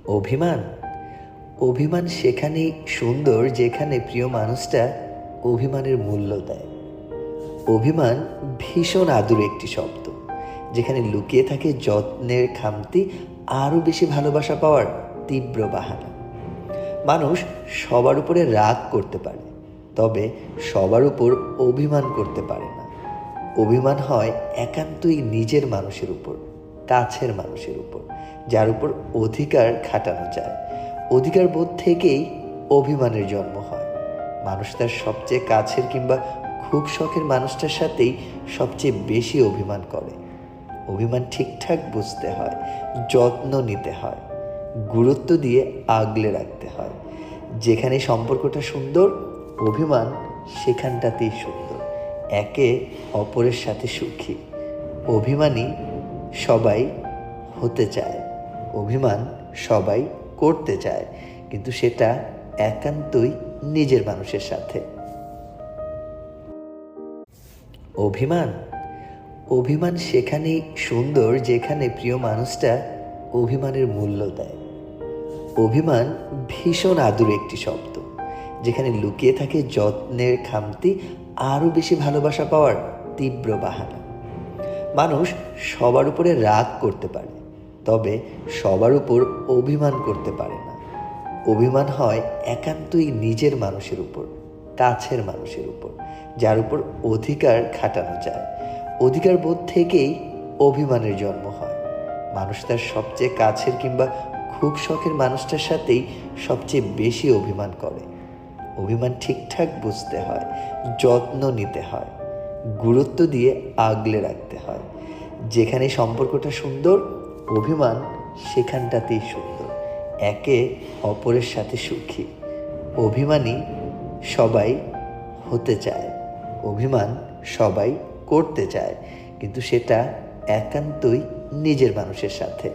অভিমান অভিমান সেখানেই সুন্দর যেখানে প্রিয় মানুষটা অভিমানের মূল্য দেয়। অভিমান ভীষণ আদুরে একটি শব্দ, যেখানে লুকিয়ে থাকে যত্নের খামতি, আরও বেশি ভালোবাসা পাওয়ার তীব্র বাহানা। মানুষ সবার উপরে রাগ করতে পারে, তবে সবার উপর অভিমান করতে পারে না। অভিমান হয় একান্তই নিজের মানুষের উপর, কাছের মানুষের উপর, যার উপর অধিকার খাটানো যায়। অধিকার বোধ থেকেই অভিমানের জন্ম হয়। মানুষ তার সবচেয়ে কাছের কিংবা খুব শখের মানুষটার সাথেই সবচেয়ে বেশি অভিমান করে। অভিমান ঠিকঠাক বুঝতে হয়, যত্ন নিতে হয়, গুরুত্ব দিয়ে আগলে রাখতে হয়। যেখানে সম্পর্কটা সুন্দর, অভিমান সেখানটাতেই সুন্দর, একে অপরের সাথে সুখী। অভিমানী সবাই হতে চায়, অভিমান সবাই করতে চায়, কিন্তু সেটা একান্তই নিজের মানুষের সাথে। অভিমান অভিমান সেখানেই সুন্দর যেখানে প্রিয় মানুষটা অভিমানের মূল্য দেয়। অভিমান ভীষণ আদুরে একটি শব্দ, যেখানে লুকিয়ে থাকে যত্নের খামতি, আরও বেশি ভালোবাসা পাওয়ার তীব্র বাহানা। মানুষ সবার উপরে রাগ করতে পারে, তবে সবার উপর অভিমান করতে পারে না। অভিমান হয় একান্তই নিজের মানুষের উপর, কাছের মানুষের উপর, যার উপর অধিকার খাটানো যায়। অধিকার বোধ থেকেই অভিমানের জন্ম হয়। মানুষ তার সবচেয়ে কাছের কিংবা খুব শখের মানুষটার সাথেই সবচেয়ে বেশি অভিমান করে। অভিমান ঠিকঠাক বুঝতে হয়, যত্ন নিতে হয়, গুরুত্ব দিয়ে আগলে রাখতে হয়। যেখানে সম্পর্কটা সুন্দর, অভিমান সেখানটাতেই সুন্দর, একে অপরের সাথে সুখী। অভিমানী সবাই হতে চায়, অভিমান সবাই করতে চায়, কিন্তু সেটা একান্তই নিজের মানুষের সাথে।